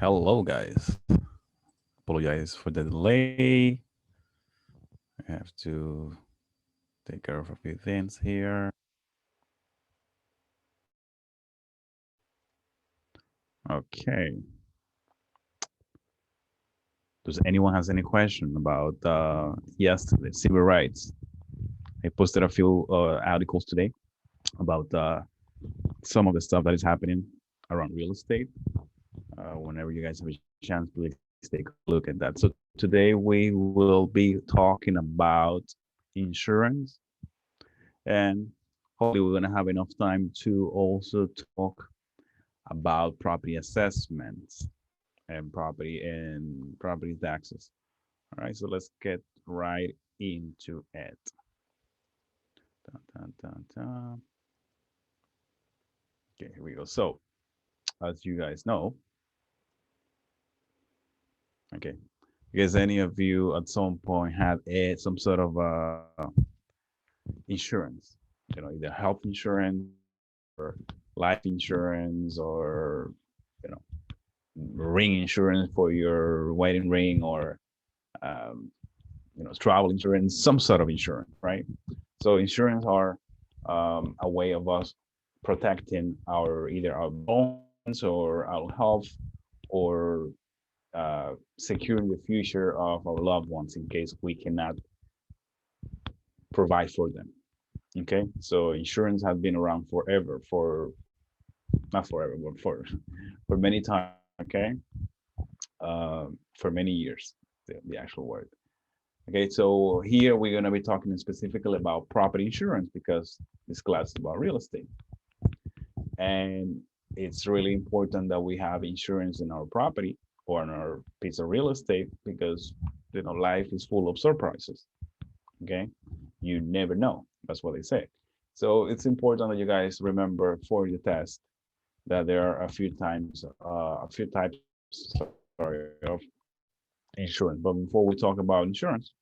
Hello, guys. Apologize for the delay. I have to take care of a few things here. Okay. Does anyone has any question about yesterday civil rights? I posted a few articles today about some of the stuff that is happening around real estate. Whenever you guys have a chance, please take a look at that. So today we will be talking about insurance, and hopefully we're going to have enough time to also talk about property assessments and property taxes. All right, so let's get right into it. Dun, dun, dun, dun. Okay, here we go. So, as you guys know, okay, because any of you at some point had some sort of insurance, either health insurance or life insurance or you know ring insurance for your wedding ring or um, travel insurance, some sort of insurance, right? So insurance are a way of us protecting our either our bones or our health or securing the future of our loved ones in case we cannot provide for them. Okay, so insurance has been around forever, for not forever, but for many time. Okay, for many years, the actual word. Okay, so here we're going to be talking specifically about property insurance because this class is about real estate. And it's really important that we have insurance in our property or in our piece of real estate because life is full of surprises. Okay, you never know. That's what they say. So it's important that you guys remember for the test that there are a few types, sorry, of insurance. But before we talk about insurance,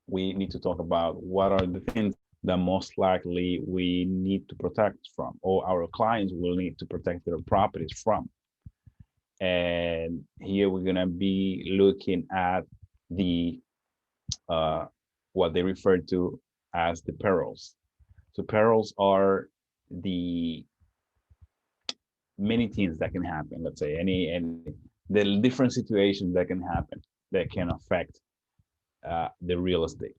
we need to talk about what are the things that most likely we need to protect from, or our clients will need to protect their properties from. And here we're gonna be looking at the what they refer to as the perils. So perils are the many things that can happen. Let's say any the different situations that can happen that can affect the real estate,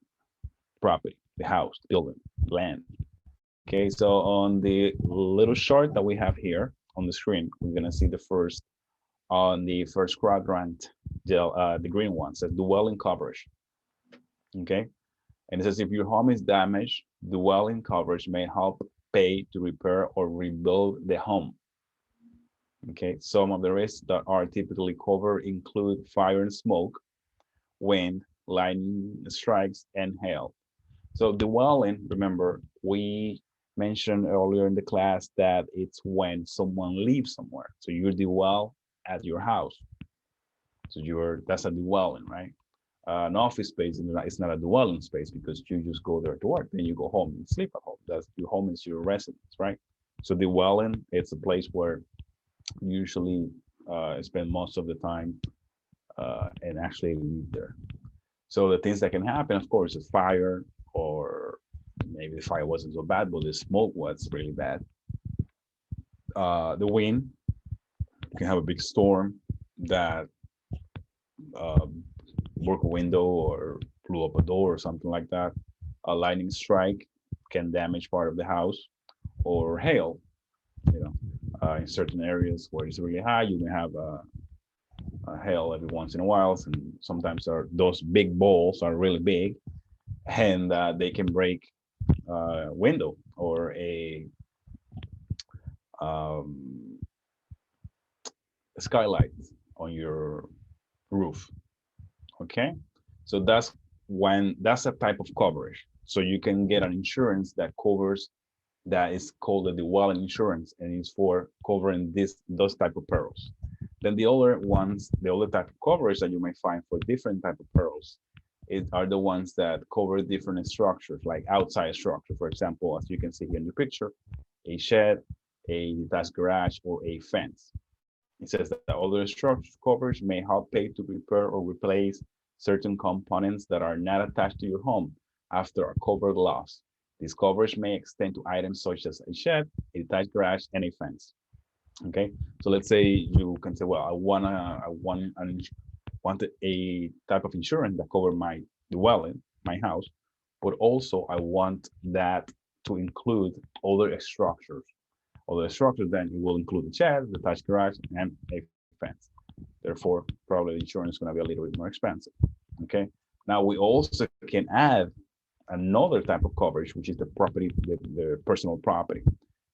property, the house, building, land. Okay, so on the little chart that we have here on the screen, we're gonna see the first on the first quadrant, the green one says dwelling coverage. Okay, and it says if your home is damaged, dwelling coverage may help pay to repair or rebuild the home. Okay, some of the risks that are typically covered include fire and smoke, wind, lightning strikes, and hail. So dwelling, remember, we mentioned earlier in the class that it's when someone lives somewhere. So you dwell at your house. So that's a dwelling, right? An office space is not a dwelling space because you just go there to work, then you go home and sleep at home. That's your home is your residence, right? So dwelling, it's a place where you usually spend most of the time and actually live there. So the things that can happen, of course, is fire, or maybe the fire wasn't so bad, but the smoke was really bad. The wind, you can have a big storm that um, broke a window or blew up a door or something like that. A lightning strike can damage part of the house, or hail. You know, in certain areas where it's really high, you may have a hail every once in a while, and sometimes those big balls are really big, and they can break a window or um, a skylight on your roof. Okay, so that's a type of coverage. So you can get an insurance that covers that is called the dwelling insurance, and it's for covering those type of perils. Then the other type of coverage that you may find for different type of perils are the ones that cover different structures, like outside structure. For example, as you can see here in the picture, a shed, a detached garage, or a fence. It says that other structure coverage may help pay to repair or replace certain components that are not attached to your home after a covered loss. This coverage may extend to items such as a shed, a detached garage, and a fence. Okay, so let's say you can say, well, wanted a type of insurance that cover my dwelling, my house, but also I want that to include other structures. Other structures, then it will include the shed, the attached garage, and a fence. Therefore, probably the insurance is going to be a little bit more expensive. Okay. Now we also can add another type of coverage, which is the personal property.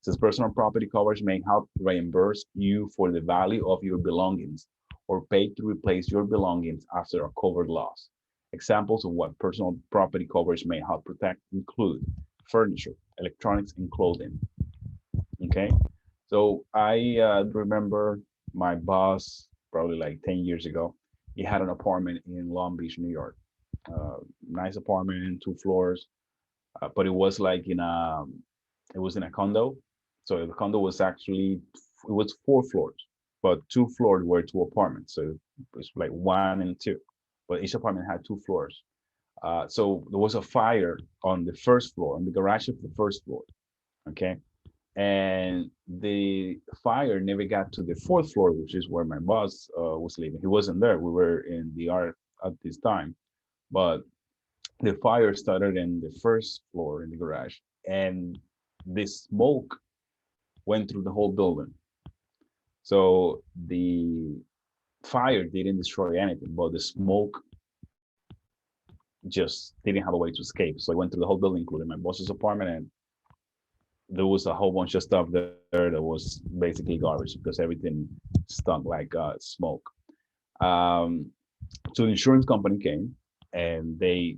Since personal property coverage may help reimburse you for the value of your belongings or pay to replace your belongings after a covered loss. Examples of what personal property coverage may help protect include furniture, electronics, and clothing. Okay, so I remember my boss probably like 10 years ago. He had an apartment in Long Beach, New York. Nice apartment, 2 floors, but it was like it was in a condo. So the condo was actually, it was 4 floors, but 2 floors were 2 apartments. So it was like one and two, but each apartment had 2 floors. So there was a fire on the first floor, on the garage of the first floor. Okay, and the fire never got to the 4th floor, which is where my boss was living. He wasn't there. We were in the art at this time, but the fire started in the first floor in the garage, and the smoke went through the whole building. So the fire didn't destroy anything, but the smoke just didn't have a way to escape. So it went through the whole building, including my boss's apartment, and there was a whole bunch of stuff there that was basically garbage because everything stunk like smoke. Um, so the insurance company came and they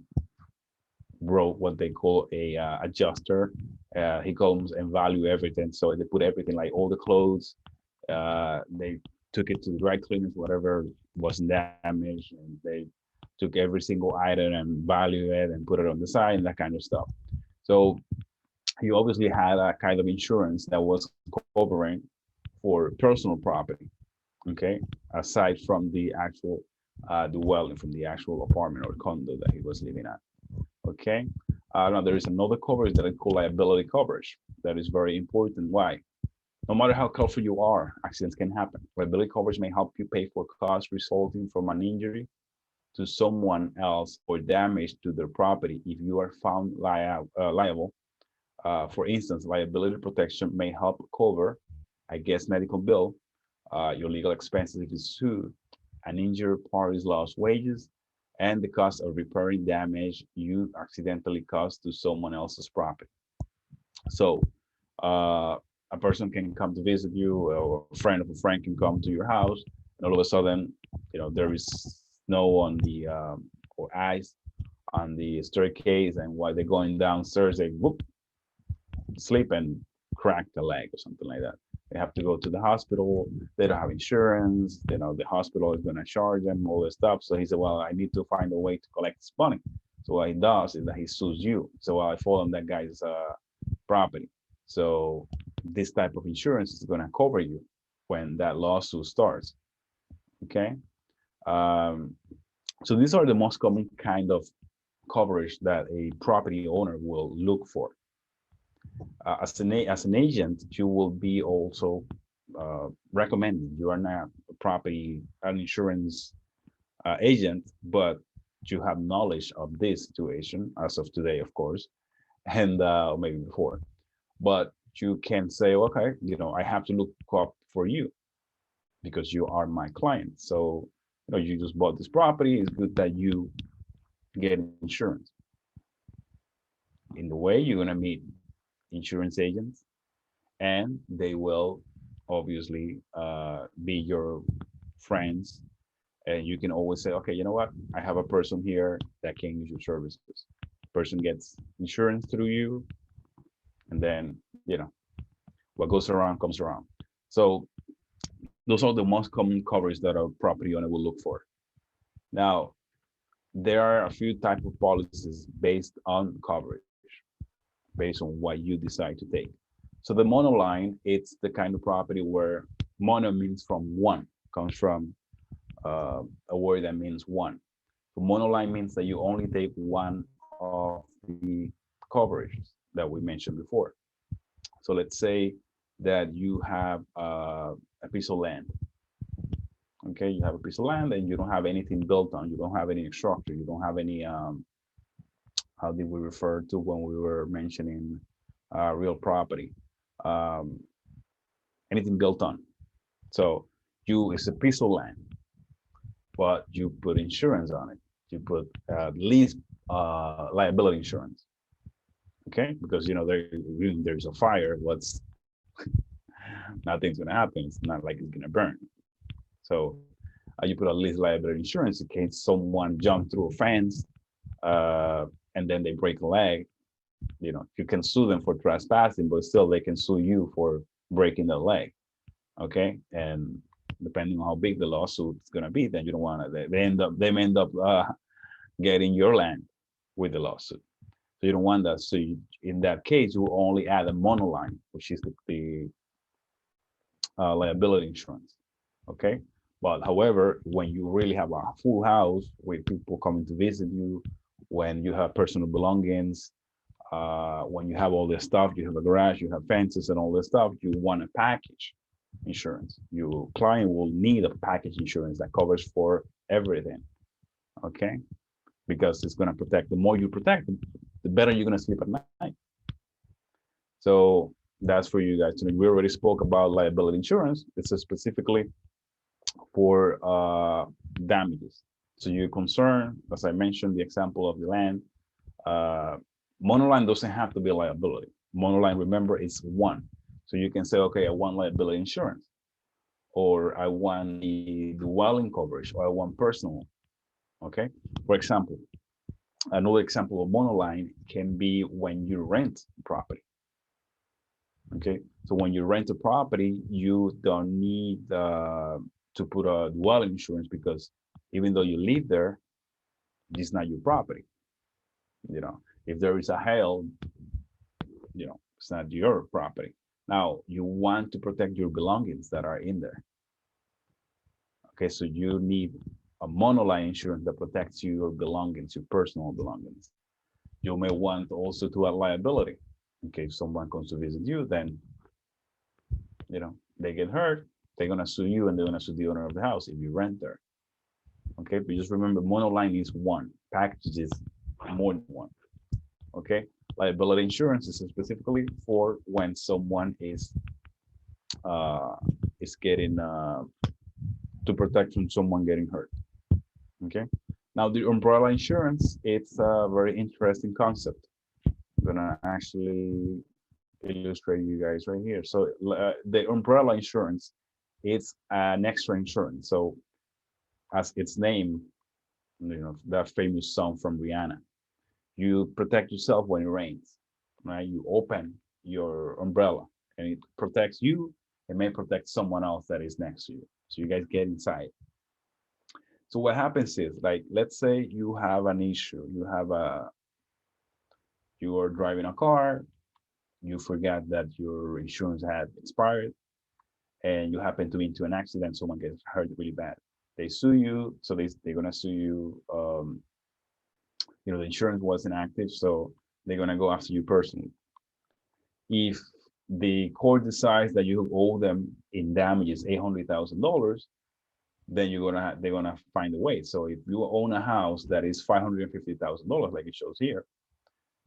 wrote what they call a adjuster. He comes and value everything. So they put everything like all the clothes. They took it to the dry cleaners, whatever wasn't damaged, and they took every single item and value it and put it on the side and that kind of stuff. So he obviously had a kind of insurance that was covering for personal property. Okay, aside from the actual dwelling, from the actual apartment or condo that he was living at. Okay, now there is another coverage that I call liability coverage. That is very important. Why? No matter how careful you are, accidents can happen. Liability coverage may help you pay for costs resulting from an injury to someone else or damage to their property if you are found liable. For instance, liability protection may help cover a guest medical bill, your legal expenses if you sue, an injured party's lost wages, and the cost of repairing damage you accidentally caused to someone else's property. So a person can come to visit you, or a friend of a friend can come to your house, and all of a sudden, there is snow on the or ice on the staircase, and while they're going downstairs, they whoop, slip and crack the leg or something like that. They have to go to the hospital. They don't have insurance. The hospital is going to charge them all this stuff. So he said, well, I need to find a way to collect this money. So what he does is that he sues you. So well, I fall on that guy's property. So this type of insurance is going to cover you when that lawsuit starts. Okay. Um, so these are the most common kind of coverage that a property owner will look for. As an agent, you will be also recommended. You are not an insurance agent, but you have knowledge of this situation as of today, of course, and maybe before. But you can say, okay, I have to look up for you because you are my client. So, you just bought this property. It's good that you get insurance. In the way, you're gonna meet insurance agents, and they will obviously be your friends. And you can always say, okay, you know what? I have a person here that can use your services. Person gets insurance through you, and then what goes around comes around. So those are the most common coverage that a property owner will look for. Now, there are a few type of policies based on coverage, based on what you decide to take. So the monoline, it's the kind of property where Mono means from one, comes from a word that means one. So monoline means that you only take one of the coverages that we mentioned before. So let's say that you have a piece of land. Okay, you have a piece of land and you don't have anything built on. You don't have any structure. You don't have any. How did we refer to when we were mentioning real property? Um, Anything built on. So you, it's a piece of land, but you put insurance on it. You put lease liability insurance. Okay, because you know there's a fire. What's Nothing's gonna happen. It's not like it's gonna burn. So you put a lease liability insurance in case someone jumped through a fence and then they break a leg. You know, you can sue them for trespassing, but still they can sue you for breaking the leg. Okay, and depending on how big the lawsuit is gonna be, then you don't want to. They may end up getting your land with the lawsuit. So you don't want that. So you, in that case, you only add a monoline, which is the liability insurance. Okay. But however, when you really have a full house with people coming to visit you, when you have personal belongings, when you have all this stuff, you have a garage, you have fences and all this stuff, you want a package insurance. Your client will need a package insurance that covers for everything. Okay. Because it's going to protect, the more you protect them, the better you're going to sleep at night. So that's for you guys to know. We already spoke about liability insurance. It's specifically for damages. So you're concerned, as I mentioned, the example of the land. Uh, Monoline doesn't have to be a liability. Monoline, remember, is one. So you can say, okay, I want liability insurance, or I want the dwelling coverage, or I want personal. Okay. For example, another example of monoline can be when you rent property. Okay, so when you rent a property, you don't need to put a dwelling insurance because even though you live there, it's not your property. You know, if there is a hail, you know, it's not your property. Now you want to protect your belongings that are in there. Okay, so you need a monoline insurance that protects your belongings, your personal belongings. You may want also to add liability. In case someone comes to visit you, then you know they get hurt, they're gonna sue you and they're gonna sue the owner of the house if you rent there. Okay, but just remember monoline is one, package is more than one. Okay, liability insurance is specifically for when someone uh is getting to protect from someone getting hurt. Okay, now the umbrella insurance, it's a very interesting concept. I'm gonna actually illustrate you guys right here. So the umbrella insurance, it's an extra insurance. So as its name, you know, that famous song from Rihanna, you protect yourself when it rains, right? You open your umbrella and it protects you. It may protect someone else that is next to you. So you guys get inside. So what happens is, like, let's say you have an issue. You are driving a car, you forgot that your insurance had expired, and you happen to be into an accident, someone gets hurt really bad. They sue you, so they're gonna sue you. You know, the insurance wasn't active, so they're gonna go after you personally. If the court decides that you owe them in damages $800,000, then they're gonna find a way. So if you own a house that is $550,000, like it shows here,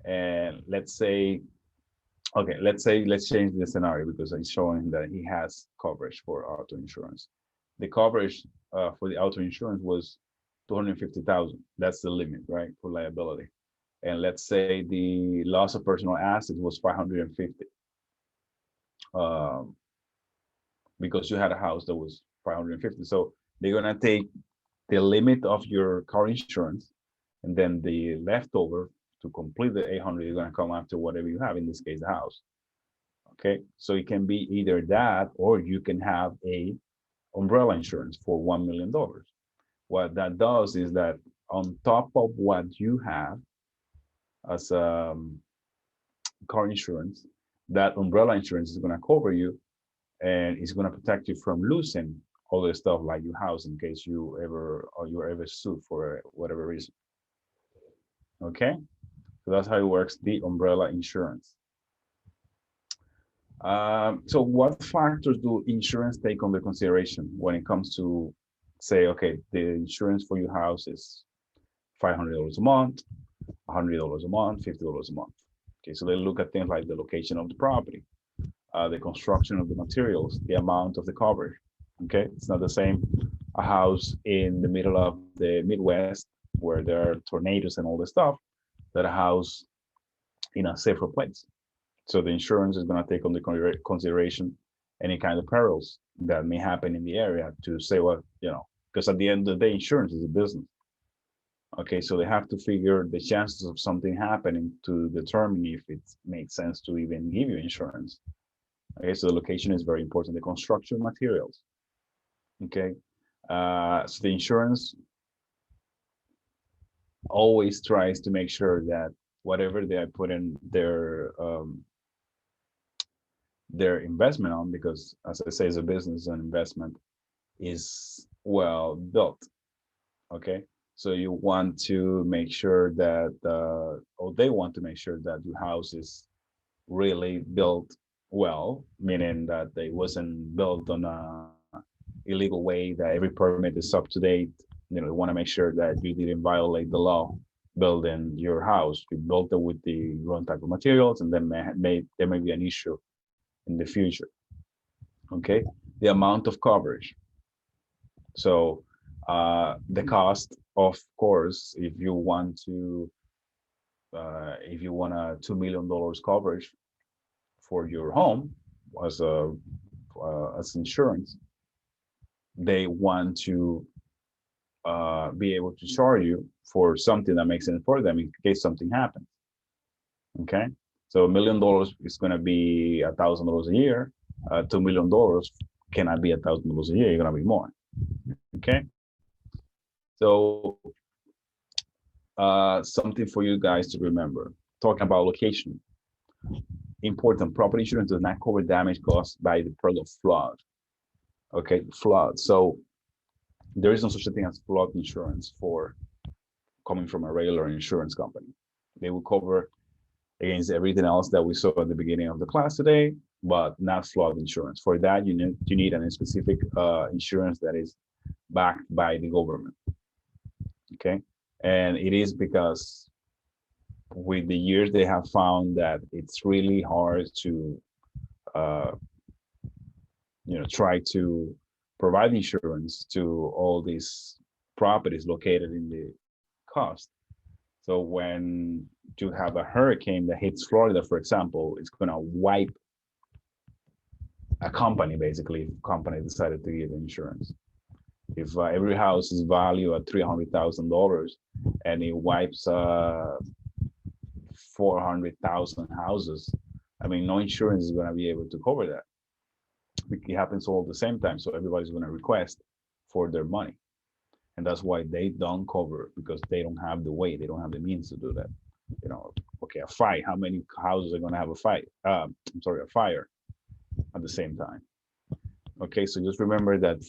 and let's change the scenario because it's showing that he has coverage for auto insurance. The coverage for the auto insurance was 250,000. That's the limit, right, for liability. And let's say the loss of personal assets was 550, um, because you had a house that was 550. So they're gonna take the limit of your car insurance, and then the leftover to complete the 800, you're gonna come after whatever you have. In this case, the house. Okay, so it can be either that or you can have a umbrella insurance for $1 million. What that does is that on top of what you have as car insurance, that umbrella insurance is going to cover you and it's going to protect you from losing all the stuff like your house in case you're ever sued for whatever reason. Okay, so that's how it works, the umbrella insurance. So what factors do insurance take under consideration when it comes to say, okay, the insurance for your house is $500 a month, $100 a month, $50 a month. Okay, so they look at things like the location of the property, the construction of the materials, the amount of the coverage. Okay, it's not the same a house in the middle of the Midwest where there are tornadoes and all this stuff that a house in a safer place. So the insurance is going to take under consideration any kind of perils that may happen in the area to say, well, because at the end of the day, insurance is a business. Okay, so they have to figure the chances of something happening to determine if it makes sense to even give you insurance. Okay, so the location is very important. The construction materials. Okay, so the insurance always tries to make sure that whatever they put in their investment on, because as I say, as a business, an investment is well built. Okay, so you want to make sure that, or they want to make sure that your house is really built well, meaning that they wasn't built on a illegal way, that every permit is up to date. They want to make sure that you didn't violate the law building your house. You built it with the wrong type of materials, and then there may be an issue in the future. Okay, the amount of coverage. So the cost, of course, if you want a $2 million coverage for your home as insurance, they want to be able to charge you for something that makes sense for them in case something happens. Okay, so $1 million is going to be $1,000 a year. $2 million cannot be $1,000 a year. You're going to be more. Okay, so something for you guys to remember. Talking about location, important. Property insurance does not cover damage caused by the peril of flood. Okay, flood. So there is no such a thing as flood insurance for coming from a regular insurance company. They will cover against everything else that we saw at the beginning of the class today, but not flood insurance. For that, you need a specific insurance that is backed by the government. Okay, and it is because with the years they have found that it's really hard to try to provide insurance to all these properties located in the coast. So when you have a hurricane that hits Florida, for example, it's going to wipe a company, basically, if a company decided to give insurance. If every house is valued at $300,000 and it wipes 400,000 houses, I mean, no insurance is going to be able to cover that. It happens all at the same time, so everybody's going to request for their money. And that's why they don't cover, because they don't have the way, they don't have the means to do that. Okay, a fire, how many houses are going to have a fire? A fire at the same time. Okay, so just remember that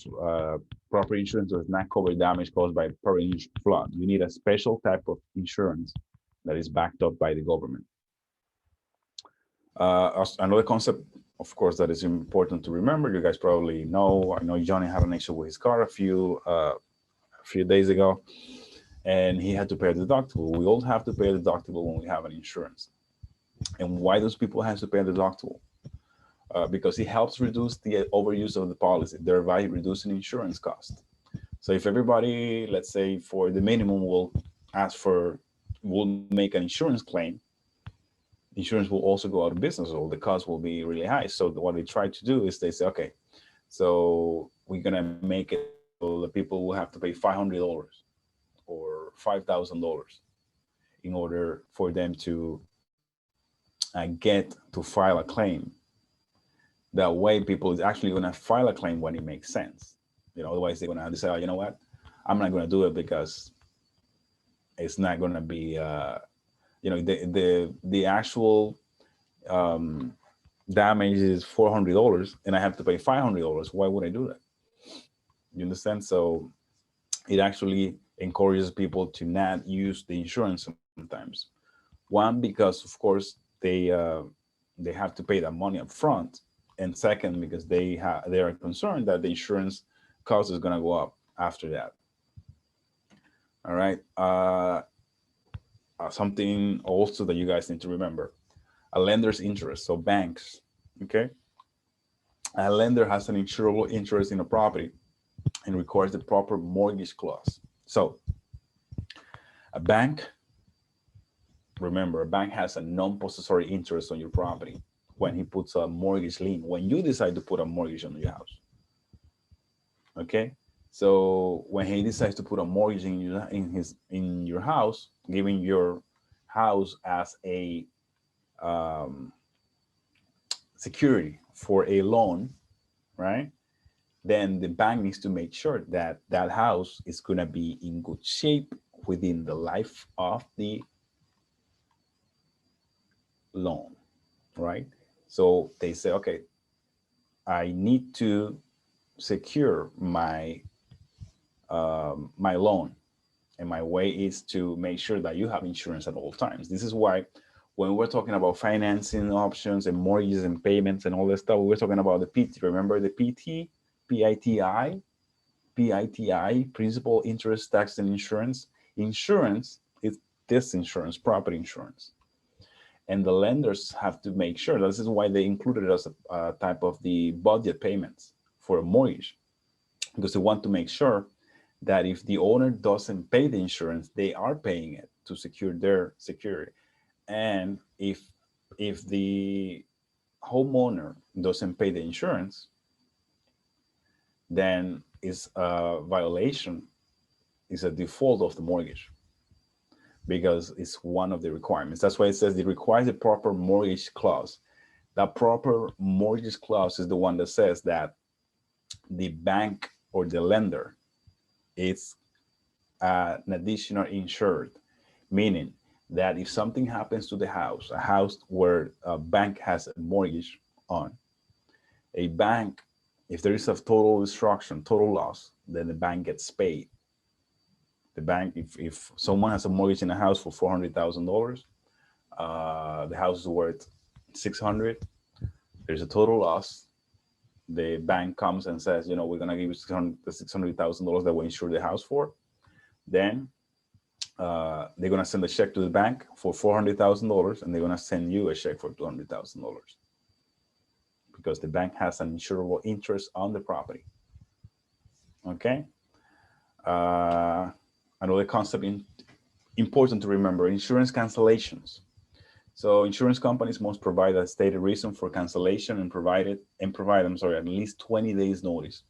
property insurance does not cover damage caused by flood. You need a special type of insurance that is backed up by the government. Another concept, of course, that is important to remember, you guys probably know, I know Johnny had an issue with his car a few days ago, and he had to pay a deductible. We all have to pay a deductible when we have an insurance. And why those people have to pay a deductible? Because it helps reduce the overuse of the policy, thereby reducing insurance cost. So if everybody, let's say for the minimum, will make an insurance claim, insurance will also go out of business, or the cost will be really high. So what they try to do is they say, okay, so we're going to make it so the people will have to pay $500 or $5,000 in order for them to get to file a claim. That way, people is actually going to file a claim when it makes sense. Otherwise they're going to decide, you know what, I'm not going to do it because it's not going to be, the actual, damage is $400 and I have to pay $500, why would I do that? You understand? So it actually encourages people to not use the insurance sometimes. One, because of course they have to pay that money up front, and second, because they are concerned that the insurance cost is going to go up after that. All right. Something also that you guys need to remember: a lender's interest. So banks, okay, a lender has an insurable interest in a property and requires the proper mortgage clause. So a bank, remember, a bank has a non-possessory interest on your property when he puts a mortgage lien, when you decide to put a mortgage on your house. Okay, so when he decides to put a mortgage in your house, giving your house as a security for a loan, right? Then the bank needs to make sure that that house is going to be in good shape within the life of the loan, right? So they say, okay, I need to secure my loan, and my way is to make sure that you have insurance at all times. This is why when we're talking about financing options and mortgages and payments and all this stuff, we're talking about the PT. Remember the PT, PITI, PITI, principal, interest, tax, and insurance. Insurance is this insurance, property insurance. And the lenders have to make sure, this is why they included as a type of the budget payments for a mortgage, because they want to make sure that if the owner doesn't pay the insurance, they are paying it to secure their security. And if the homeowner doesn't pay the insurance, then it's a violation, is a default of the mortgage, because it's one of the requirements. That's why it says it requires a proper mortgage clause. That proper mortgage clause is the one that says that the bank or the lender is an additional insured, meaning that if something happens to the house, a house where a bank has a mortgage on, a bank, if there is a total destruction, total loss, then the bank gets paid. The bank, if someone has a mortgage in a house for $400,000, the house is worth 600, there's a total loss. The bank comes and says, you know, we're gonna give you $600,000 that we insure the house for. Then they're gonna send a check to the bank for $400,000, and they're gonna send you a check for $200,000 because the bank has an insurable interest on the property. Okay. Another concept important to remember: insurance cancellations. So insurance companies must provide a stated reason for cancellation and provide at least 20 days notice.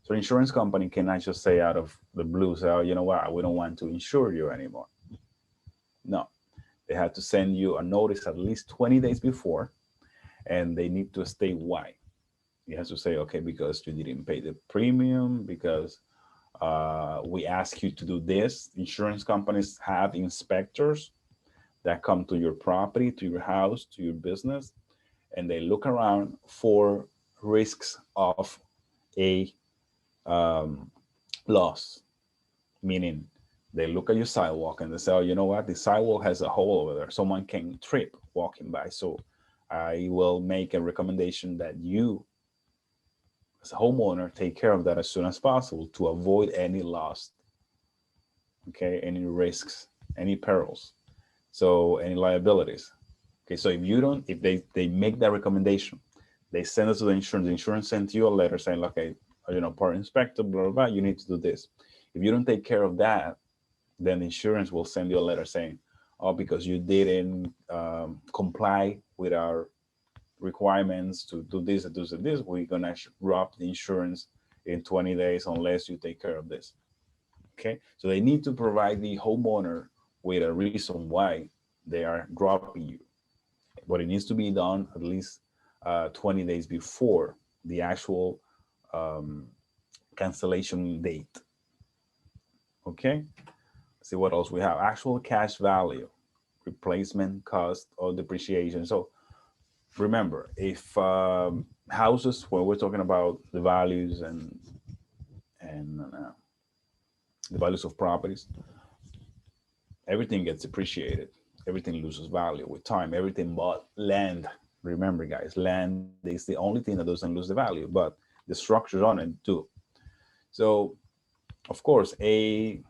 So insurance company cannot just say out of the blue, say, oh, you know what, we don't want to insure you anymore. No, they have to send you a notice at least 20 days before, and they need to state why. You have to say, okay, because you didn't pay the premium, because we ask you to do this. Insurance companies have inspectors that come to your property, to your house, to your business, and they look around for risks of a loss. Meaning, they look at your sidewalk and they say, oh, you know what? The sidewalk has a hole over there. Someone can trip walking by. So I will make a recommendation that you, as a homeowner, take care of that as soon as possible to avoid any loss, okay, any risks, any perils, so any liabilities. Okay, so if they make that recommendation, they send it to the insurance sends you a letter saying, okay, you know, part inspector, blah, blah, blah, you need to do this. If you don't take care of that, then the insurance will send you a letter saying, oh, because you didn't comply with our requirements to do this and this and this, we're gonna drop the insurance in 20 days unless you take care of this. Okay, so they need to provide the homeowner with a reason why they are dropping you, but it needs to be done at least 20 days before the actual cancellation date. Okay, see what else we have. Actual cash value, replacement cost or depreciation. So remember, if houses, when we're talking about the values and the values of properties, everything gets appreciated. Everything loses value with time. Everything but land. Remember, guys, land is the only thing that doesn't lose the value, but the structures on it do. So, of course, the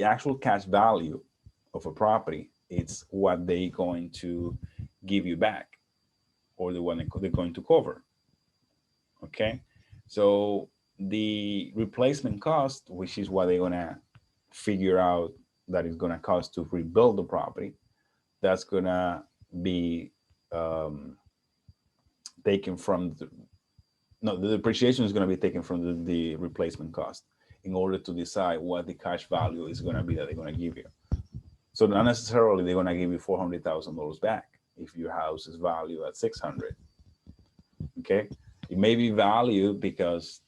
actual cash value of a property, it's what they going to give you back, or the one they're going to cover. Okay, so the replacement cost, which is what they're gonna figure out that it's gonna cost to rebuild the property, that's gonna be um, taken from the, no, the depreciation is gonna be taken from the replacement cost in order to decide what the cash value is gonna be that they're gonna give you. So not necessarily they're gonna give you $400,000 back if your house is valued at 600. Okay, it may be valued because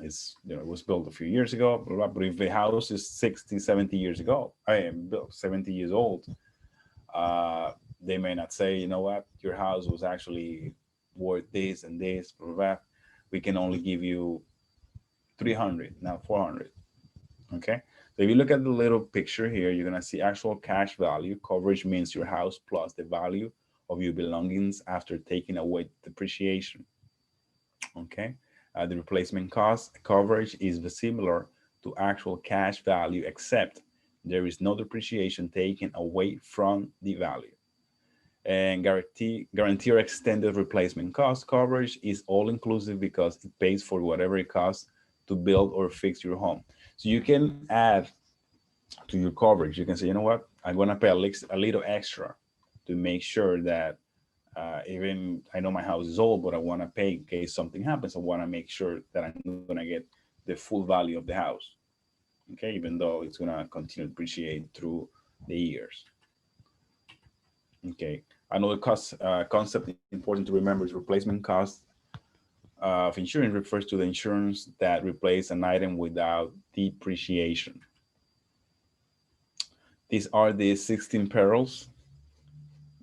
it's, you know, it was built a few years ago, blah, blah, but if the house is 60, 70 years ago, I am built 70 years old, they may not say, you know what, your house was actually worth this and this, blah, blah, blah. We can only give you 300, now 400. Okay, so if you look at the little picture here, you're gonna see actual cash value. Coverage means your house plus the value of your belongings after taking away depreciation. Okay, the replacement cost coverage is similar to actual cash value, except there is no depreciation taken away from the value. And guarantee or extended replacement cost coverage is all inclusive because it pays for whatever it costs to build or fix your home. So you can add to your coverage. You can say, you know what, I'm gonna pay a little extra to make sure that even I know my house is old, but I want to pay in case something happens. I want to make sure that I'm going to get the full value of the house. Okay, even though it's going to continue to depreciate through the years. Okay, another cost concept important to remember is replacement cost of insurance refers to the insurance that replace an item without depreciation. These are the 16 perils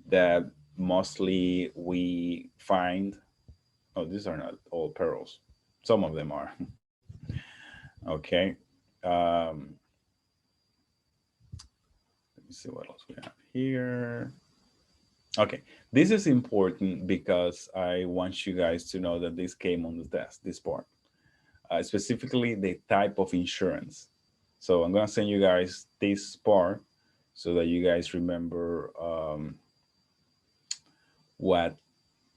that mostly we find. Oh, these are not all perils. Some of them are. Okay. Um, let me see what else we have here. Okay. This is important because I want you guys to know that this came on the test, this part, specifically the type of insurance. So I'm going to send you guys this part so that you guys remember what,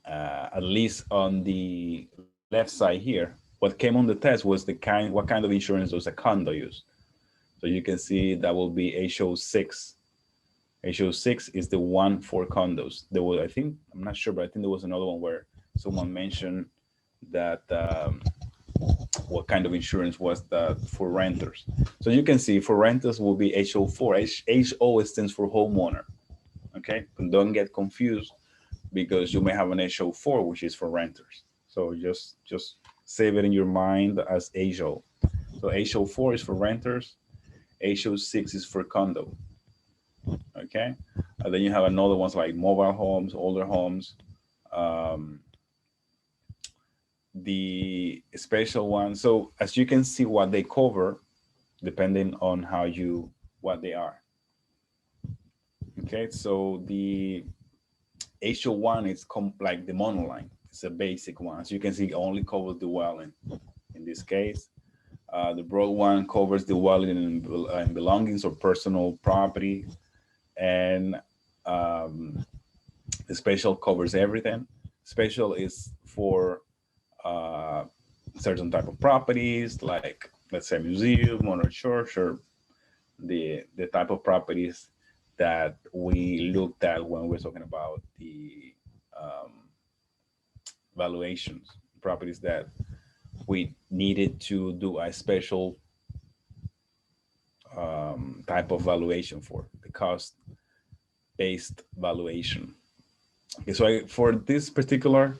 at least on the left side here, what came on the test was what kind of insurance does a condo use. So you can see that will be HO6. HO6 is the one for condos. There was, I think, I'm not sure, but I think there was another one where someone mentioned that what kind of insurance was that for renters. So you can see for renters will be HO4. HO stands for homeowner. Okay, but don't get confused because you may have an HO4, which is for renters. So just save it in your mind as HO. So HO4 is for renters. HO6 is for condo. Okay, and then you have another ones like mobile homes, older homes. Um, the special one. So as you can see, what they cover, depending on how you what they are. Okay, so the HO1 is like the monoline. It's a basic one. As you can see, it only covers the dwelling. In this case, the broad one covers the dwelling and belongings or personal property, and the special covers everything. Special is for uh, certain type of properties, like let's say museum or church, or the type of properties that we looked at when we're talking about the um, valuations, properties that we needed to do a special type of valuation for the cost based valuation. Okay, so for this particular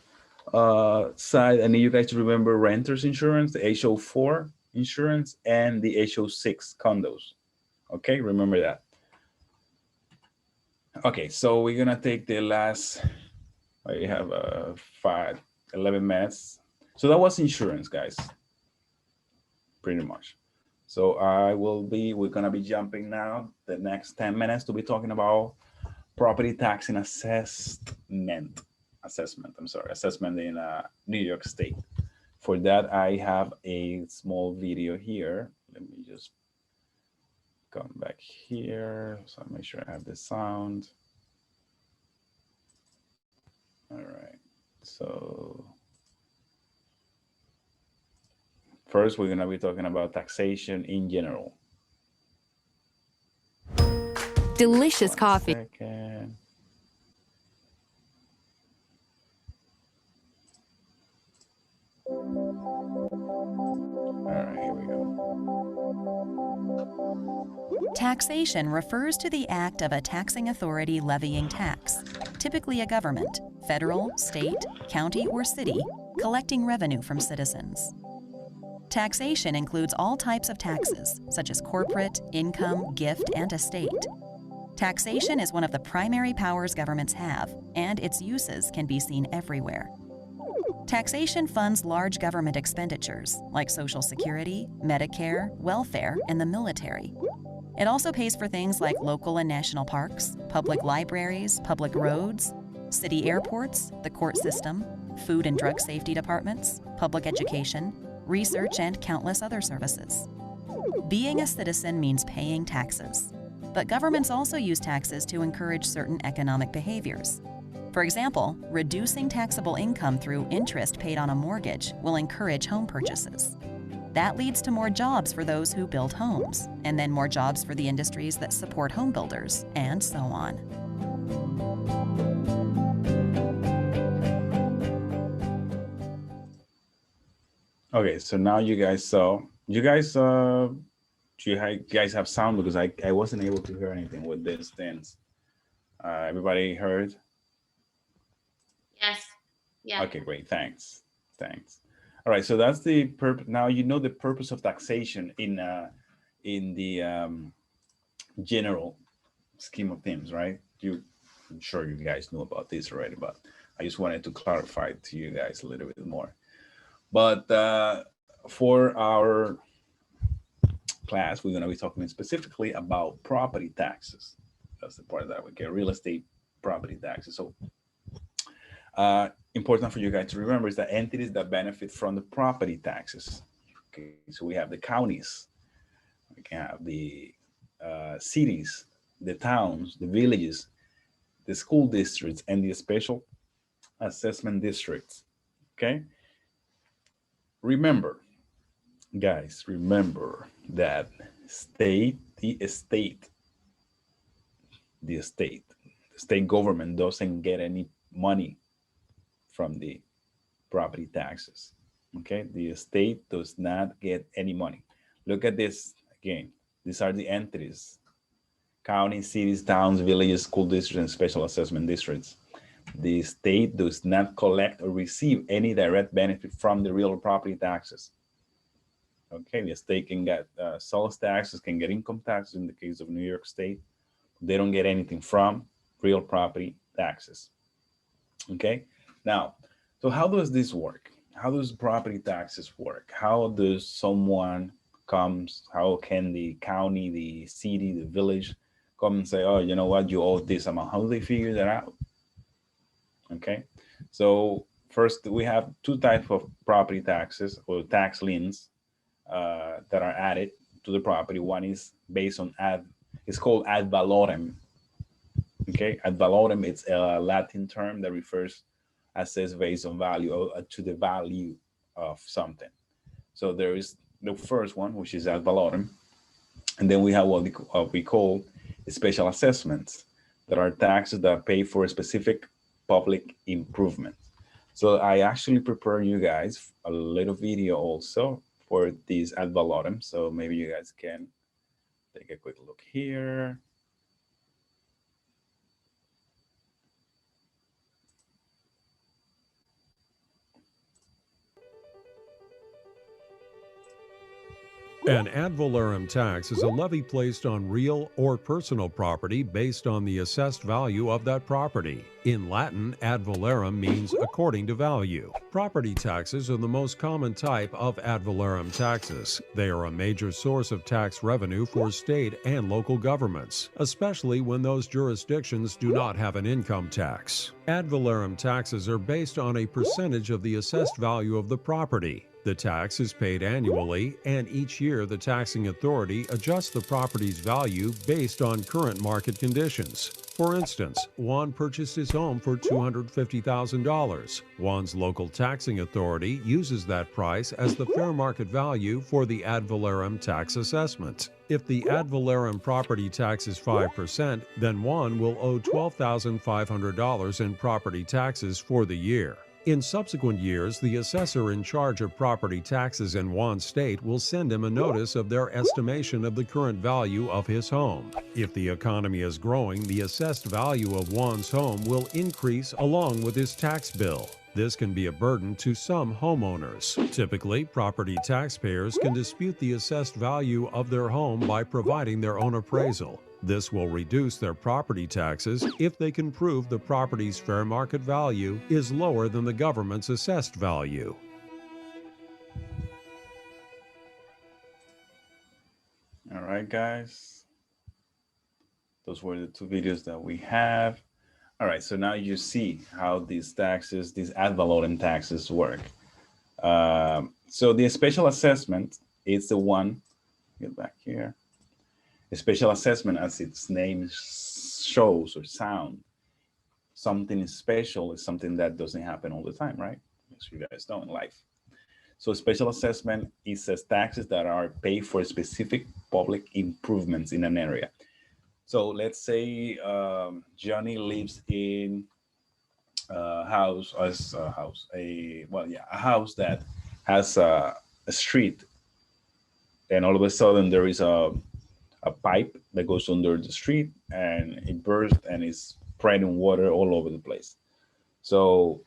side, I need you guys to remember renters insurance, the HO4 insurance, and the HO6 condos. Okay, remember that. Okay, so we're gonna take the last, we have 11 minutes. So that was insurance, guys, pretty much. So we're gonna be jumping now the next 10 minutes to be talking about property tax and assessment in New York State. For that, I have a small video here. Let me just come back here. So make sure I have the sound. All right, so first we're gonna be talking about taxation in general. Delicious coffee. Second. All right, here we go. Taxation refers to the act of a taxing authority levying tax, typically a government, federal, state, county, or city, collecting revenue from citizens. Taxation includes all types of taxes, such as corporate, income, gift, and estate. Taxation is one of the primary powers governments have, and its uses can be seen everywhere. Taxation funds large government expenditures like Social Security, Medicare, welfare, and the military. It also pays for things like local and national parks, public libraries, public roads, city airports, the court system, food and drug safety departments, public education, research, and countless other services. Being a citizen means paying taxes. But governments also use taxes to encourage certain economic behaviors. For example, reducing taxable income through interest paid on a mortgage will encourage home purchases. That leads to more jobs for those who build homes, and then more jobs for the industries that support home builders, and so on. Okay, so now you guys saw, do you guys have sound? Because I wasn't able to hear anything with this things. Everybody heard? Yes. Yeah. Okay, great. Thanks. All right. So that's the purpose. Now you know the purpose of taxation in the general scheme of things, right? I'm sure you guys know about this already, but I just wanted to clarify to you guys a little bit more. But for our class, we're going to be talking specifically about property taxes. That's the part that we get, real estate property taxes. So important for you guys to remember is that entities that benefit from the property taxes. Okay, so we have the counties, we can have the cities, the towns, the villages, the school districts, and the special assessment districts. Okay, remember, guys, remember that the state government doesn't get any money from the property taxes. Okay, the state does not get any money. Look at this again. These are the entities: counties, cities, towns, villages, school districts, and special assessment districts. The state does not collect or receive any direct benefit from the real property taxes. Okay, the state can get sales taxes, can get income taxes in the case of New York State. They don't get anything from real property taxes. Okay, now, so how does this work? How does property taxes work? How does someone how can the county, the city, the village come and say, oh, you know what, you owe this amount? How do they figure that out? Okay, so first we have two types of property taxes or tax liens that are added to the property. One is based on it's called ad valorem. Okay, ad valorem, it's a Latin term that refers assessed based on value or to the value of something. So there is the first one, which is ad valorem, and then we have what we call special assessments, that are taxes that pay for a specific public improvement. So I actually prepare you guys a little video also for these ad valorem. So maybe you guys can take a quick look here. An ad valorem tax is a levy placed on real or personal property based on the assessed value of that property. In Latin, ad valorem means according to value. Property taxes are the most common type of ad valorem taxes. They are a major source of tax revenue for state and local governments, especially when those jurisdictions do not have an income tax. Ad valorem taxes are based on a percentage of the assessed value of the property. The tax is paid annually, and each year the taxing authority adjusts the property's value based on current market conditions. For instance, Juan purchased his home for $250,000. Juan's local taxing authority uses that price as the fair market value for the ad valorem tax assessment. If the ad valorem property tax is 5%, then Juan will owe $12,500 in property taxes for the year. In subsequent years, the assessor in charge of property taxes in Juan's state will send him a notice of their estimation of the current value of his home. If the economy is growing, the assessed value of Juan's home will increase along with his tax bill. This can be a burden to some homeowners. Typically, property taxpayers can dispute the assessed value of their home by providing their own appraisal. This will reduce their property taxes if they can prove the property's fair market value is lower than the government's assessed value. All right, guys. Those were the two videos that we have. All right, so now you see how these taxes, these ad valorem taxes work. So the special assessment is the one, get back here. A special assessment, as its name shows or sound, something is special is something that doesn't happen all the time, right? As you guys know in life. So special assessment is taxes that are paid for specific public improvements in an area. So let's say Johnny lives in a house that has a street, and all of a sudden there is a pipe that goes under the street and it burst and is spreading water all over the place. So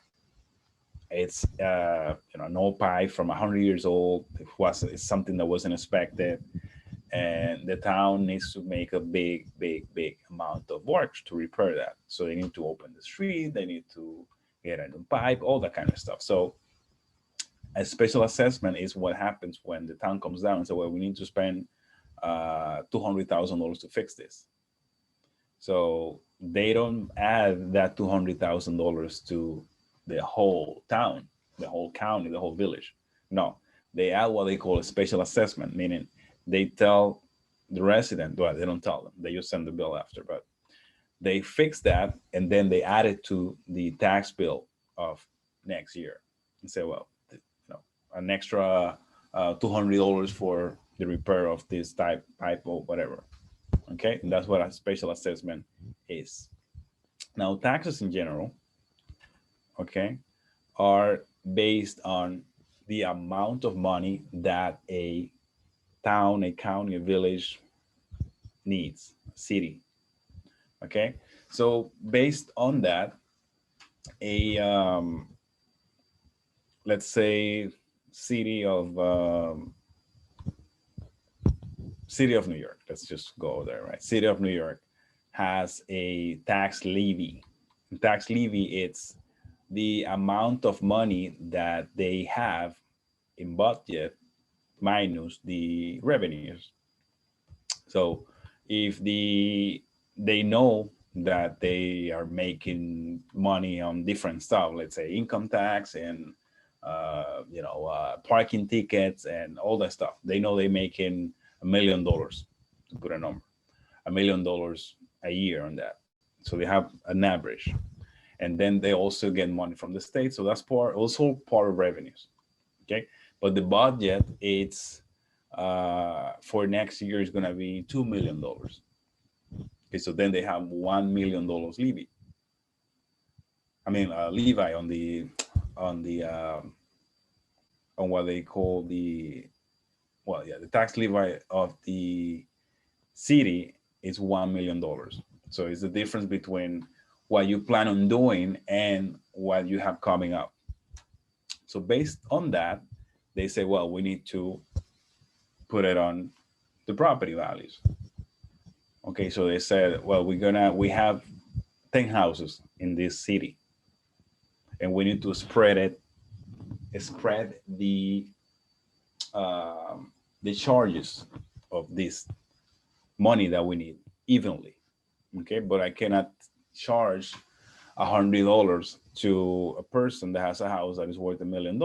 it's an old pipe from 100 years old. It's something that wasn't expected, and the town needs to make a big amount of work to repair that. So they need to open the street, they need to get a new pipe, all that kind of stuff. So a special assessment is what happens when the town comes down and says, well, we need to spend $200,000 to fix this. So they don't add that $200,000 to the whole town, the whole county, the whole village. No, they add what they call a special assessment, meaning they tell the resident, well, they don't tell them, they just send the bill after, but they fix that and then they add it to the tax bill of next year and say, well, an extra $200 for the repair of this pipe or whatever. Okay, and that's what a special assessment is. Now, taxes in general, okay, are based on the amount of money that a town, a county, a village needs, a city. Okay, so based on that, let's say city of New York, let's just go there, right? City of New York has a tax levy. Tax levy, it's the amount of money that they have in budget minus the revenues. So if they know that they are making money on different stuff, let's say income tax and parking tickets and all that stuff, they know they're making $1 million, to put a number, $1 million a year on that. So they have an average, and then they also get money from the state. So that's also part of revenues. Okay, but the budget, it's for next year is going to be $2 million. Okay, so then they have $1 million levy. I mean, levy on what they call the tax levy of the city is $1 million. So it's the difference between what you plan on doing and what you have coming up. So based on that, they say, well, we need to put it on the property values. Okay, so they said, well, we have 10 houses in this city, and we need to spread the charges of this money that we need evenly. Okay, but I cannot charge $100 to a person that has a house that is worth $1 million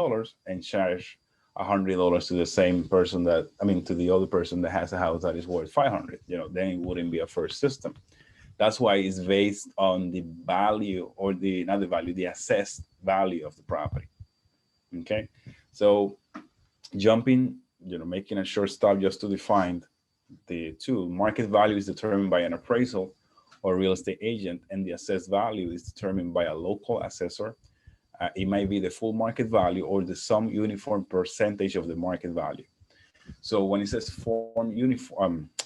and charge $100 to the same person to the other person that has a house that is worth 500. Then it wouldn't be a fair system. That's why it's based on the value, or not the value, the assessed value of the property. Okay, so making a short stop just to define the two. Market value is determined by an appraisal or real estate agent, and the assessed value is determined by a local assessor. It might be the full market value or some uniform percentage of the market value. So when it says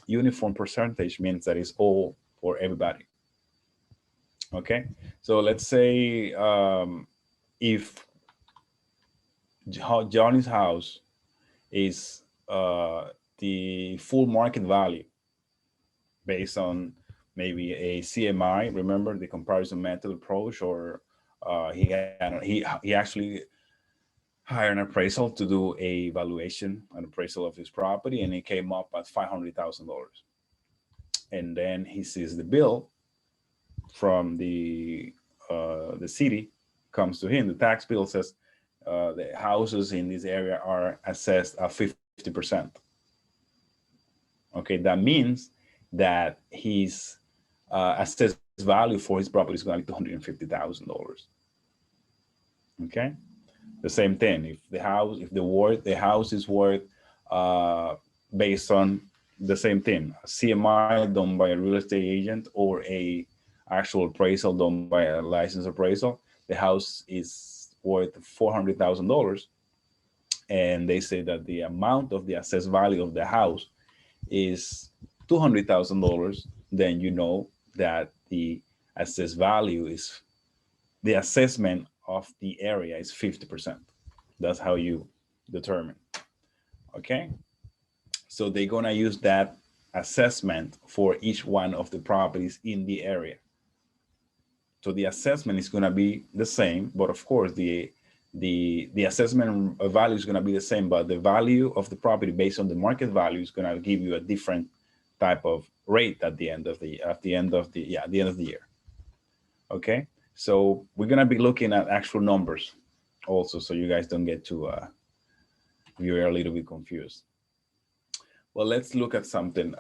uniform percentage, means that it's all for everybody. Okay, so let's say if Johnny's house is the full market value based on maybe a CMI, remember the comparison method approach, or he actually hired an appraisal to do a valuation, an appraisal of his property, and it came up at $500,000. And then he sees the bill from the city comes to him. The tax bill says the houses in this area are assessed at 50%. Okay, that means that his assessed value for his property is going to be $250,000. Okay, the same thing. If the house is worth based on the same thing, a CMI done by a real estate agent or a actual appraisal done by a licensed appraisal, the house is worth $400,000, and they say that the amount of the assessed value of the house is $200,000, then you know that the assessed value is the assessment of the area is 50%. That's how you determine. Okay, so they're gonna use that assessment for each one of the properties in the area. So the assessment is gonna be the same, but of course the assessment value is gonna be the same, but the value of the property based on the market value is gonna give you a different type of rate at the end of the year. Okay, so we're gonna be looking at actual numbers also, so you guys don't get to you're a little bit confused. Well, let's look at something.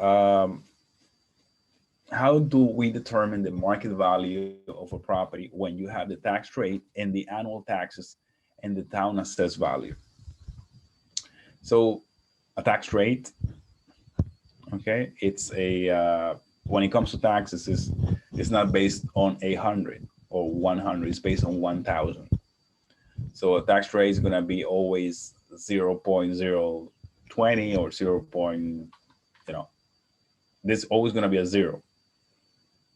How do we determine the market value of a property when you have the tax rate and the annual taxes and the town assessed value? So a tax rate, okay, it's a when it comes to taxes, it's not based on 100 or 100, it's based on 1,000. So a tax rate is going to be always 0.020 or 0. This always going to be a 0.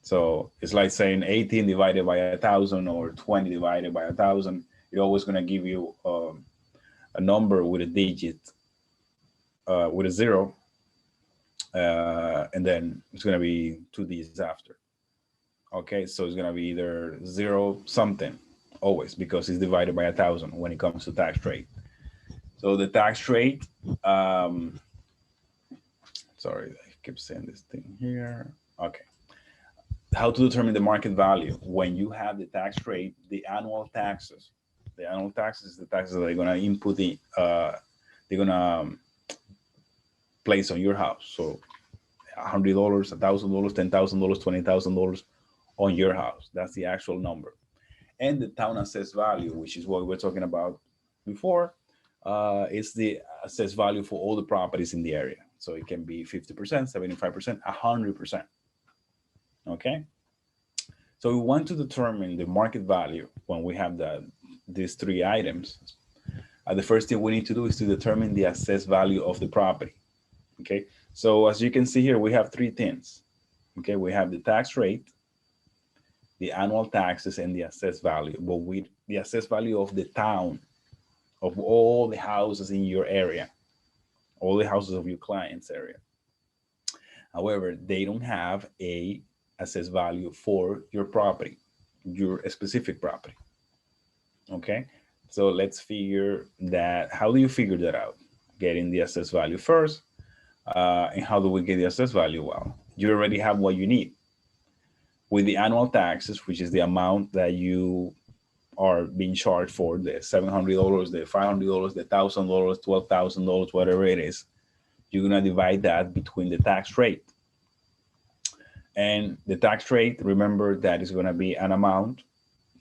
So it's like saying 18 divided by 1,000 or 20 divided by 1,000. It's always going to give you a number with a digit, with a 0, and then it's going to be 2 digits after. Okay, so it's going to be either 0 something always, because it's divided by 1,000 when it comes to tax rate. So the tax rate, sorry, I keep saying this thing here. Okay. How to determine the market value when you have the tax rate, the annual taxes. The annual taxes is the taxes that they're going to input they're going to place on your house. So $100, $1,000, $10,000, $20,000 on your house. That's the actual number. And the town assessed value, which is what we were talking about before, is the assessed value for all the properties in the area. So it can be 50%, 75%, 100%. Okay. So we want to determine the market value when we have these 3 items. The first thing we need to do is to determine the assessed value of the property. Okay. So as you can see here, we have 3 things. Okay. We have the tax rate, the annual taxes, and the assessed value. But the assessed value of the town, of all the houses in your area. all the houses of your client's area. However, they don't have a assessed value for your property, your specific property. Okay, so let's figure that. How do you figure that out? Getting the assessed value first. And how do we get the assessed value? Well, you already have what you need. With the annual taxes, which is the amount that you are being charged for, the $700, the $500, the $1,000, $12,000, whatever it is, you're gonna divide that between the tax rate. And the tax rate, remember that is gonna be an amount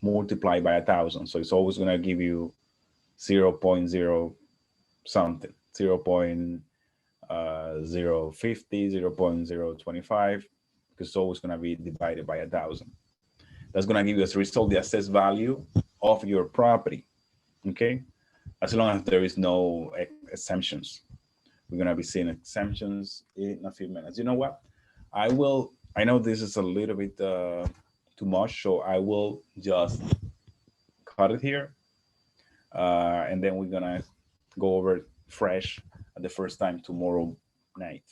multiplied by 1,000. So it's always gonna give you 0.0 something, 0.050, 0.025, because it's always gonna be divided by 1,000. That's gonna give you as a result the assessed value of your property, okay? As long as there is no exemptions. We're gonna be seeing exemptions in a few minutes. You know what? I know this is a little bit too much, so I will just cut it here. And then we're gonna go over it fresh at the first time tomorrow night.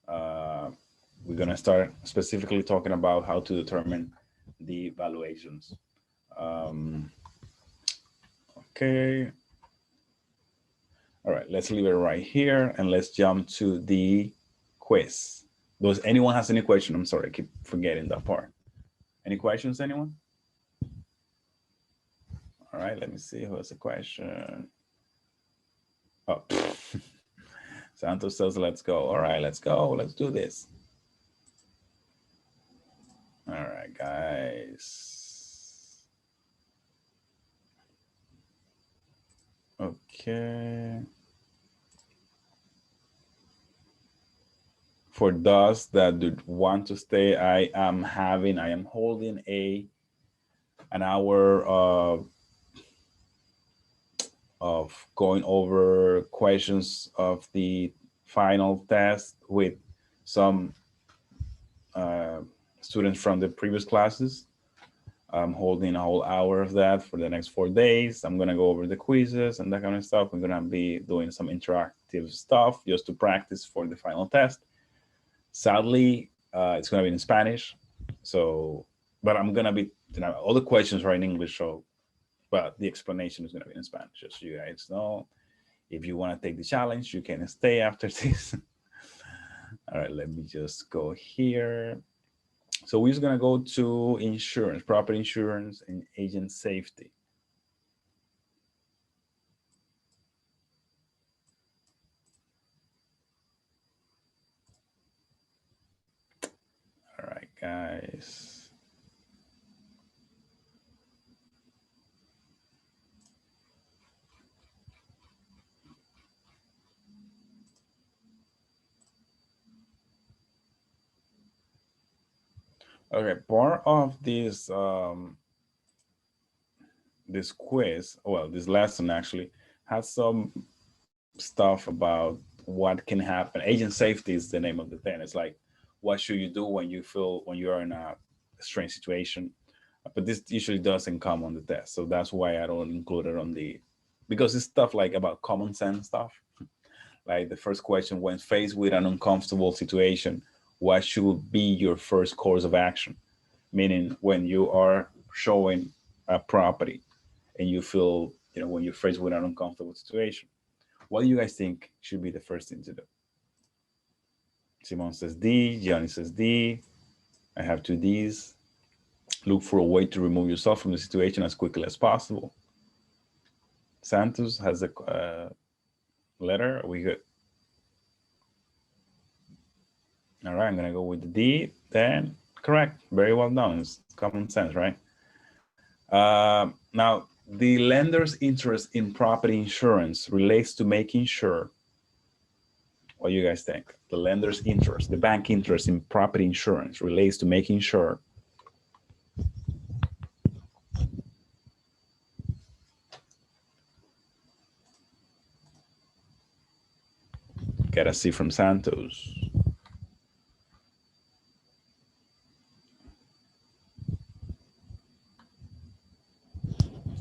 We're gonna start specifically talking about how to determine the valuations. Okay. All right, let's leave it right here and let's jump to the quiz. Does anyone has any question? I'm sorry, I keep forgetting that part. Any questions, anyone? All right, let me see who has a question. Oh, Santos says, let's go. All right, let's go. Let's do this. All right, guys. Okay. For those that do want to stay, I am holding an hour of going over questions of the final test with some students from the previous classes. I'm holding a whole hour of that for the next 4 days. I'm gonna go over the quizzes and that kind of stuff. I'm gonna be doing some interactive stuff just to practice for the final test. Sadly, it's gonna be in Spanish. So, but I'm gonna be, all the questions are in English, so, but the explanation is gonna be in Spanish, just so you guys know. If you wanna take the challenge, you can stay after this. All right, let me just go here. So we're just gonna go to insurance, property insurance and agent safety. All right, guys. Okay, part of this this quiz, well, this lesson actually has some stuff about what can happen. Agent safety is the name of the thing. It's like, what should you do when you are in a strange situation? But this usually doesn't come on the test, so that's why I don't include it on the, because it's stuff like about common sense stuff. Like the first question, when faced with an uncomfortable situation, what should be your first course of action? Meaning when you are showing a property and you feel, when you're faced with an uncomfortable situation, what do you guys think should be the first thing to do? Simon says D, Johnny says D. I have 2 Ds. Look for a way to remove yourself from the situation as quickly as possible. Santos has a letter. Are we good? All right, I'm gonna go with the D then. Correct, very well done. It's common sense, right? Now, the lender's interest in property insurance relates to making sure, what do you guys think? The lender's interest, the bank interest in property insurance relates to making sure get a C from Santos.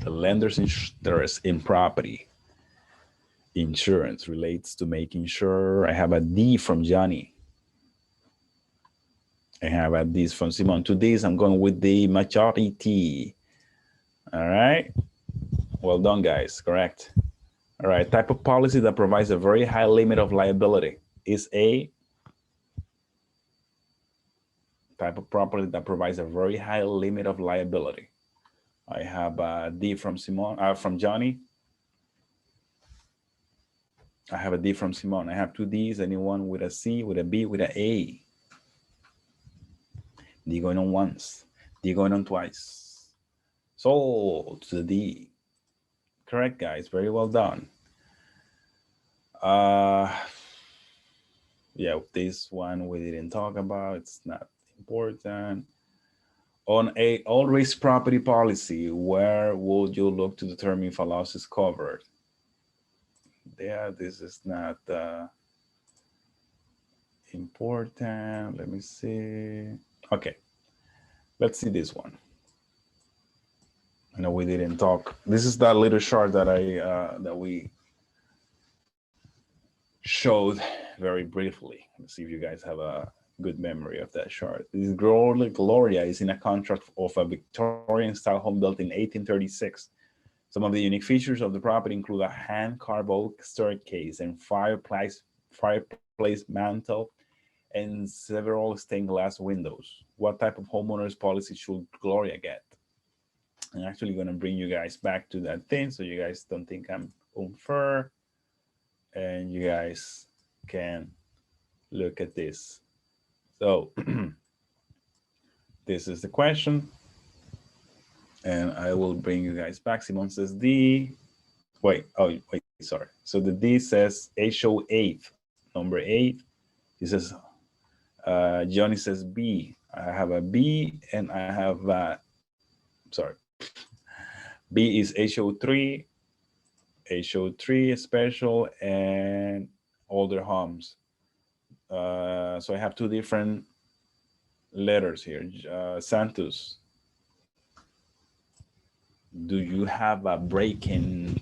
The lender's interest in property Insurance relates to making sure. I have a D from Johnny. I have a D from Simon. To this, I'm going with the majority. All right. Well done, guys. Correct. All right. Type of policy that provides a very high limit of liability is a type of property that provides a very high limit of liability. I have a D from Simon, from Johnny. I have a D from Simon. I have two Ds. Anyone with a C, with a B, with an A? D going on once. D going on twice. So to the D. Correct, guys. Very well done. Yeah, this one we didn't talk about. It's not important. On a all-risk property policy, where would you look to determine if a loss is covered? Yeah, this is not important. Let me see. Okay, let's see this one. I know we didn't talk. This is that little chart that that we showed very briefly. Let's see if you guys have a good memory of that chart. This Gloria is in a contract of a Victorian-style home built in 1836. Some of the unique features of the property include a hand-carved oak staircase and fireplace mantle and several stained glass windows. What type of homeowner's policy should Gloria get? I'm actually going to bring you guys back to that thing so you guys don't think I'm unfair, and you guys can look at this. So this is the question, and I will bring you guys back. Simon says D. Wait, sorry. So the D says HO 8, number 8. He says, Johnny says B. I have a B, and I have, sorry. B is HO3, HO3 special, and older homes. So I have two different letters here. Santos, do you have a break-in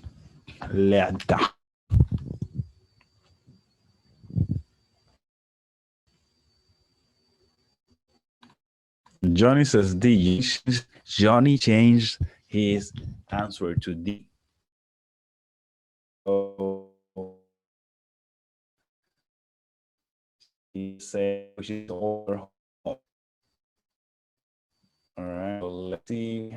letter? Johnny says D. Johnny changed his answer to D. So he said she's older home. All right, so let's see.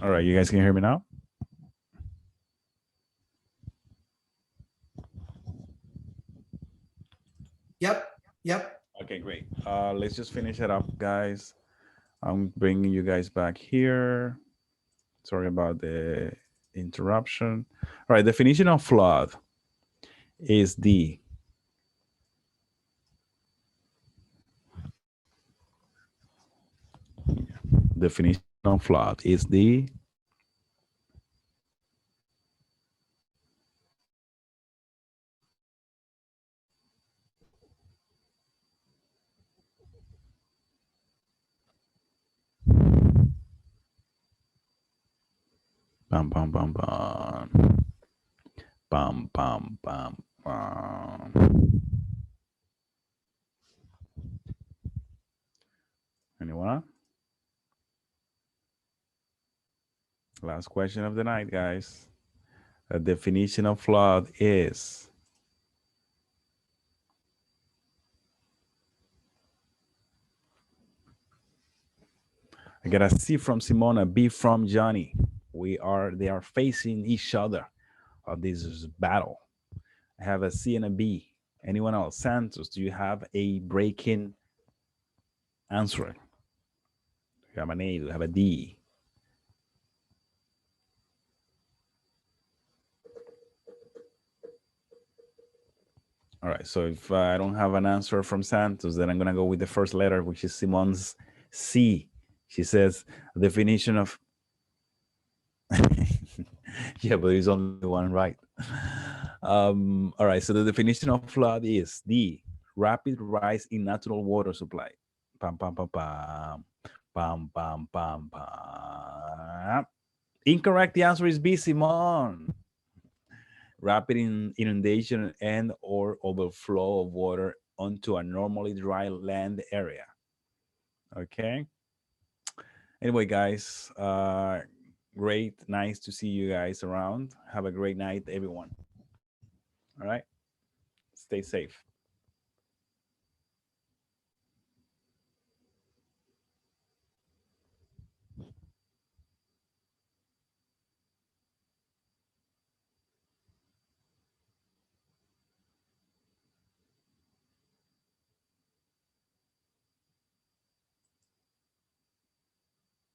All right, you guys can hear me now? Yep. Okay, great. Let's just finish it up, guys. I'm bringing you guys back here. Sorry about the interruption. All right, definition of flood is D. Definition of flood is D. Bam, bam, bam, bam. Bam, bam, bam, bam. Anyone? Last question of the night, guys. A definition of flood is I got a C from Simona, B from Johnny. they are facing each other of this battle. I have a C and a B. Anyone else? Santos, do you have a breaking answer? Do you have an A? Do you have a D? All right, so if I don't have an answer from Santos, then I'm gonna go with the first letter, which is Simon's C. She says, definition of, yeah, but there's only one right. All right, so the definition of flood is D, rapid rise in natural water supply. Pam, pam, pam, pam, pam, pam, pam, pam. Incorrect, the answer is B, Simon. Rapid inundation and or overflow of water onto a normally dry land area. Okay. Anyway, guys, great. Nice to see you guys around. Have a great night, everyone. All right. Stay safe.